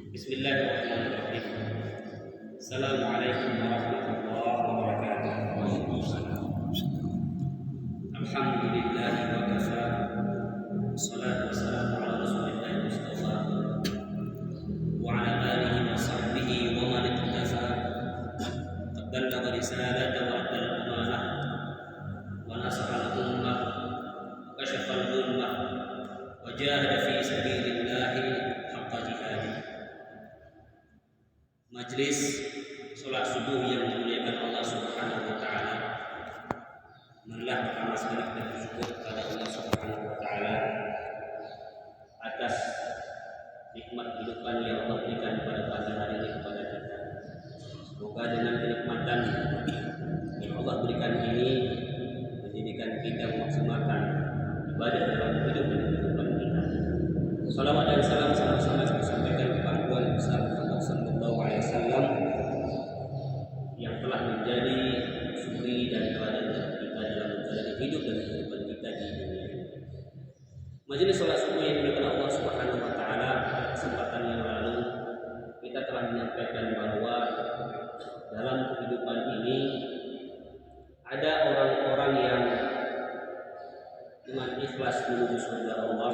Bismillahirrahmanirrahim. Assalamualaikum warahmatullahi wabarakatuh. Alhamdulillahi wa kafa. Wassalatu wassalamu ala Rasulillah Mustafa wa ala alihi wa sahbihi wa man ittafa. Ballagha risalata wa adda al-amanah wa nasaha al-ummah wa kashafa al-ghummah wa jahada fi sabilillahi haqqa jihadih. Majlis sholat subuh yang dimuliakan Allah Subhanahu wa taala. Marilah pertama sekali kita bersyukur kepada Allah Subhanahu wa taala atas nikmat kehidupan yang Allah berikan pada pagi hari ini kepada kita. Semoga dengan kenikmatan yang Allah berikan ini menjadikan kita memaksimalkan ibadah dalam hidup dan kehidupan kita. Salawat dan salam sama-sama saya sampaikan kepada Tuhan besar Muhammad sallallahu alaihi wasallam yang telah menjadi suri dan teladan kita dalam menjalani hidup dan kehidupan kita di dunia. Majelis salat subuh yang dimuliakan Allah Subhanahu wa taala, pada kesempatan yang lalu kita telah menyampaikan bahwa dalam kehidupan ini ada orang-orang yang dengan ikhlas menuju surga Allah.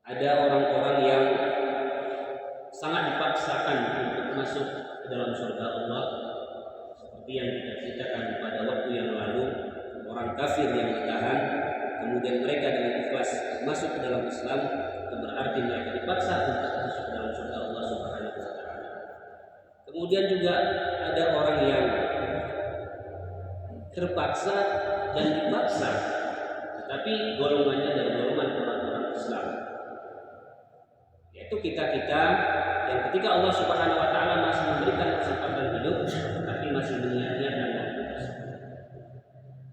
Ada orang-orang yang sangat dipaksakan untuk masuk ke dalam surga Allah, seperti yang kita ceritakan pada waktu yang lalu, orang kafir yang ditahan, kemudian mereka dengan ikhlas masuk ke dalam Islam, itu berarti mereka dipaksa untuk masuk ke dalam surga Allah Subhanahu wa taala. Kemudian juga ada orang yang terpaksa dan dipaksa, tetapi golongannya dari golongan orang-orang Islam. Itu kita-kita yang ketika Allah Subhanahu wa taala masih memberikan kesempatan hidup tapi masih menyia-nyiakan waktu tersebut.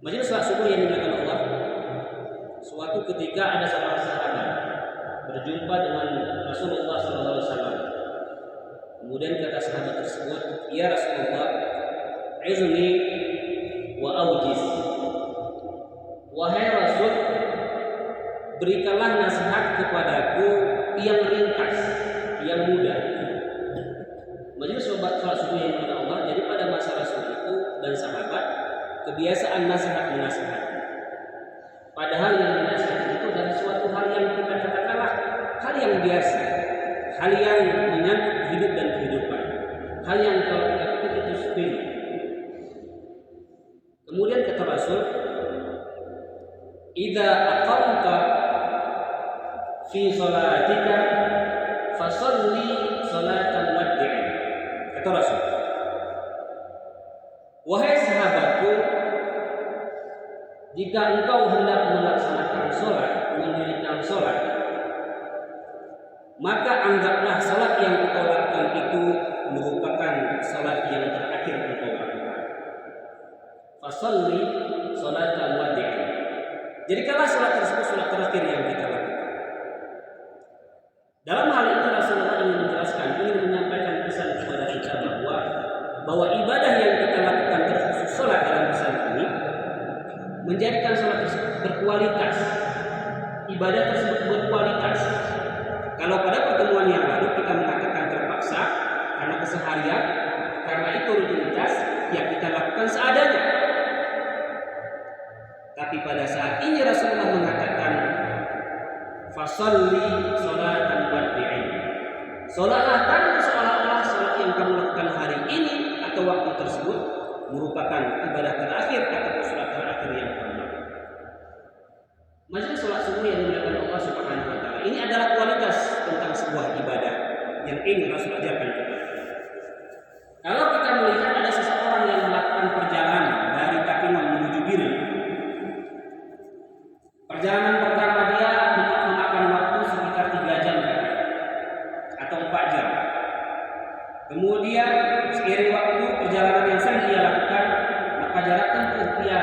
Majelis salat subuh yang dimuliakan Allah, suatu ketika ada seorang sahabat berjumpa dengan Rasulullah sallallahu alaihi wasallam. Kemudian kata sahabat tersebut, "Ya Rasulullah, izni wa aujiz." Wahai Rasul, berikanlah nasihat kepadaku yang ringkas, yang mudah. Majelis salat subuh yang dimuliakan Allah, jadi pada masa Rasul itu dan sahabat kebiasaan nasihat menasihati. Padahal yang dinasihati itu adalah suatu hal yang kita katakanlah hal yang biasa, hal yang menyangkut hidup dan kehidupan, hal yang kalau kita pikir itu sepele. Kemudian kata Rasul, "Idza aqamta fi sholatika fasalli sholatan waddi'in." Kata Rasul, "Wahai sahabatku, jika engkau hendak melaksanakan sholat, mendirikan sholat, maka anggaplah sholat yang engkau lakukan itu merupakan sholat yang terakhir engkau lakukan. Fasalli sholatan waddi'in." Jadikanlah sholat tersebut sholat terakhir yang kita lakukan. Dalam hal ini Rasulullah ingin menjelaskan, ingin menyampaikan pesan kepada kita bahwa ibadah yang kita lakukan terkhusus sholat dalam pesan ini menjadikan sholat tersebut berkualitas. Ibadah tersebut berkualitas. Kalau pada pertemuan yang lalu kita mengatakan terpaksa karena keseharian, karena itu rutinitas, ya kita lakukan seadanya. Tapi pada saat ini Rasulullah mengatakan fasalli sholatan waddi'in. Sholatlah kamu seolah-olah sholat yang kamu lakukan hari ini atau waktu tersebut merupakan ibadah terakhir atau sholat terakhir yang kamu lakukan. Majelis sholat subuh yang dimuliakan Allah Subhanahu wa taala, ini adalah kualitas tentang sebuah ibadah yang ingin Rasul ajarkan kita. Kalau kita melihat ada seseorang yang melakukan perjalanan dari Takiman menuju Biren, perjalanan pertama dia memakan waktu sekitar 3 jam atau 4 jam. Kemudian seiring waktu perjalanan yang sering dia lakukan, maka jarak tempuh dia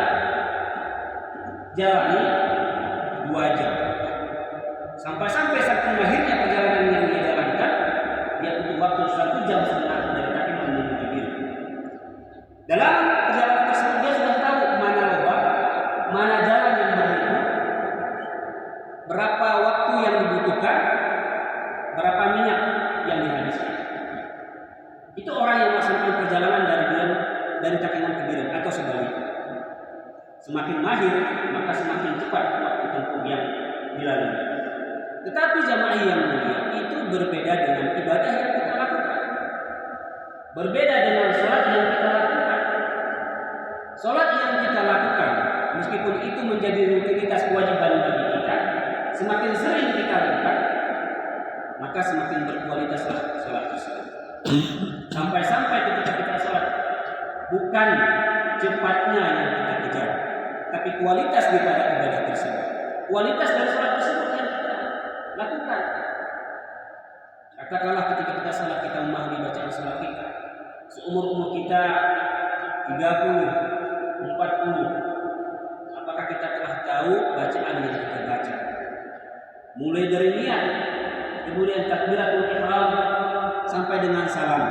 jalani 2 jam. Sampai saking akhirnya perjalanan yang dia jalankan, dia butuh waktu 1 jam setengah dari Takiman menuju Biren. Dalam perjalanan tersebut dia sudah tahu mana lubang, mana jalan yang berliku, berapa waktu yang dibutuhkan, berapa minyak semakin mahir, maka semakin cepat waktu tempuh yang dilalui. Tetapi jamaah yang mulia itu berbeda dengan ibadah yang kita lakukan. Berbeda dengan sholat yang kita lakukan. Sholat yang kita lakukan, meskipun itu menjadi rutinitas kewajiban bagi kita, semakin sering kita lakukan, maka semakin berkualitaslah sholat tersebut. Sampai-sampai ketika kita sholat, bukan cepatnya yang kita kejar, tapi kualitas daripada ibadah tersebut. Kualitas dari sholat tersebut yang kita lakukan. Katakanlah ketika kita sholat, kita memahami bacaan sholat kita. Seumur kita 30, 40, apakah kita telah tahu bacaan yang kita baca? Mulai dari niat, kemudian takbiratul ihram sampai dengan salam.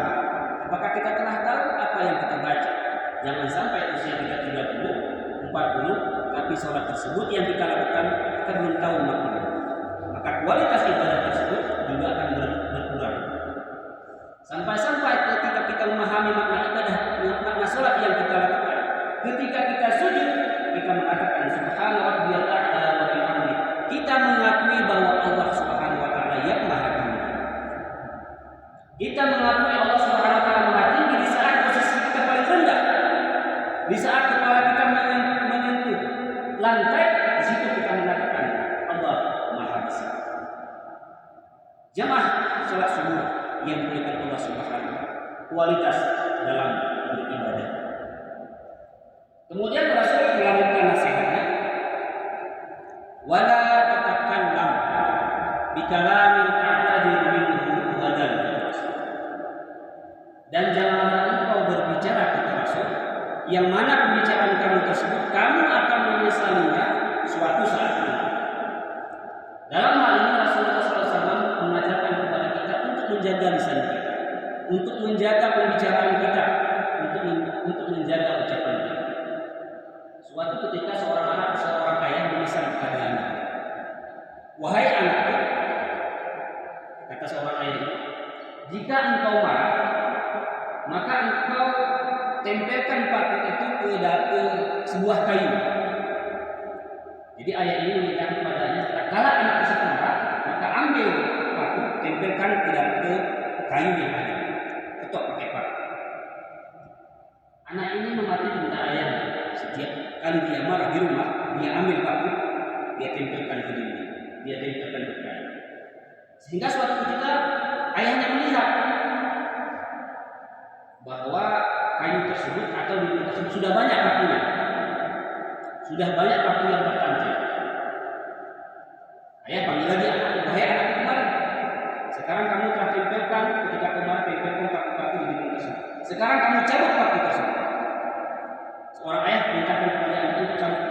Apakah kita telah tahu apa yang kita baca? Jangan sampai usia kita 30, 40, tapi sholat tersebut yang kita lakukan kita belum tahu maknanya. Maka kualitas ibadah tersebut juga akan berkurang. Sampai-sampai ketika kita memahami makna ibadah, makna sholat yang kita lakukan, ketika kita sujud, kita mengatakan Subhana Rabbiyal A'la wa bihamdi. Kita mengakui bahwa Allah Subhanahu wa taala yang Maha Tinggi. Kita mengakui Allah Subhanahu wa taala Maha Tinggi di saat posisi kita paling rendah. Di saat kepala kita menyentuh lantai, di situ kita mengatakan Allah Maha Besar. Jamaah salat subuh yang dimuliakan Allah Subhanahu wa taala, kualitas dalam beribadah. Kemudian Rasul melanjutkan nasihatnya, wala tatakallam bikalamin ta'tadir minhu badan. Dan janganlah engkau berbicara, kata Rasul, yang mana pembicaraan kamu tersebut kamu akan menyesalinya suatu saat nanti. Dalam hal ini Rasulullah SAW mengajarkan kepada kita untuk menjaga lisan kita, untuk menjaga pembicaraan kita, untuk menjaga ucapan kita. Suatu ketika seorang ayah memesan kepada anak, wahai anakku, kata seorang ayah, jika engkau marah, maka engkau tempelkan paku itu ke sebuah kayu. Jadi ayat ini meminta kepadanya, kala anak tersebut marah, maka ambil paku, tempelkan ke kayu yang ada, ketok pakai paku. Anak ini mematuhi perintah ayahnya. Setiap kali dia marah di rumah, dia ambil paku, dia tempelkan ke dinding, dia tempelkan ke kayu. Sehingga suatu ketika ayahnya melihat bahwa kayu tersebut atau dinding tersebut sudah banyak pakunya, sudah banyak paku yang tertancap. Ayah panggil lagi anaknya, wahai anakku kemarin, sekarang kamu telah tempelkan, ketika kemarin tempelkan paku-paku di dinding tersebut. Sekarang kamu cabut paku tersebut. Seorang ayah perintahkan kepada anak untuk cabut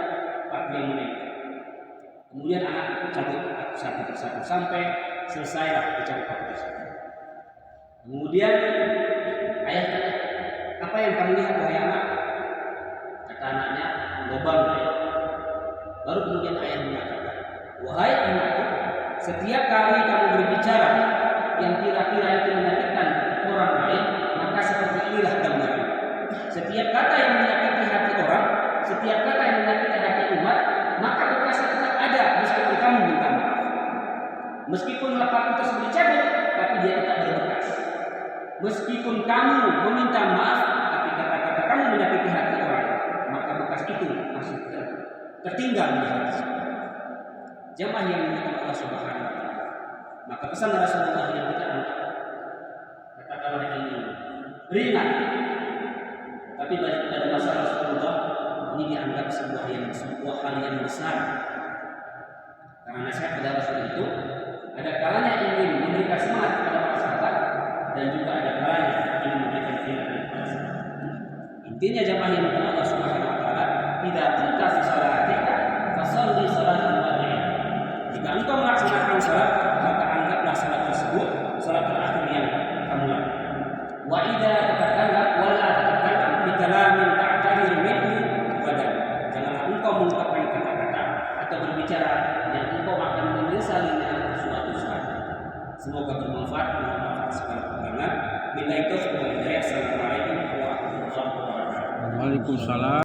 paku yang menempel. Kemudian anak cabut paku satu persatu sampai selesailah dicabut paku tersebut. Kemudian ayah tanya, apa yang kamu lihat wahai anak? Kata anaknya, lubang ayah. Baru kemudian ayah mengatakan, wahai anakku, setiap kali kamu berbicara yang kira-kira itu menyakitkan orang lain, maka seperti inilah gambaran. Setiap kata yang menyakiti hati orang, setiap kata yang menyakiti hati umat, maka bekasnya tetap ada meskipun kamu minta maaf. Meskipun paku tersebut dicabut, tapi dia tetap berbekas. Meskipun kamu meminta maaf, tapi kata-kata kamu menyakiti hati orang, maka bekas itu masih tertinggal di hati. Jamaah yang dimuliakan Allah Subhanahu wa taala. Maka pesan Rasulullah yang kita angkat, katakanlah ini ringan, tapi pada masa Rasulullah ini dianggap sebuah hal yang besar. Karena nasihat pada Rasul itu ada kalanya ingin memberikan semangat kepada para sahabat dan juga ada kalanya ingin memberikan peringatan kepada sahabat. Intinya jamaah yang dimuliakan Allah Subhanahu wa taala, idza kunta fi salatika fashalli salatan wahidatan. Jika engkau melaksanakan salat, maka anggaplah salat tersebut salat terakhir yang kamu lakukan. Wa idza tatakallam wala tatakallam bi kalamin ta'tadir minhu badan. Janganlah engkau mengucapkan kata-kata atau berbicara yang engkau akan menyesalinya suatu saat. Semoga bermanfaat segala pegangan. Billahi taufiq wal hidayah. Assalamualaikum warahmatullahi wabarakatuh. Waalaikumsalam.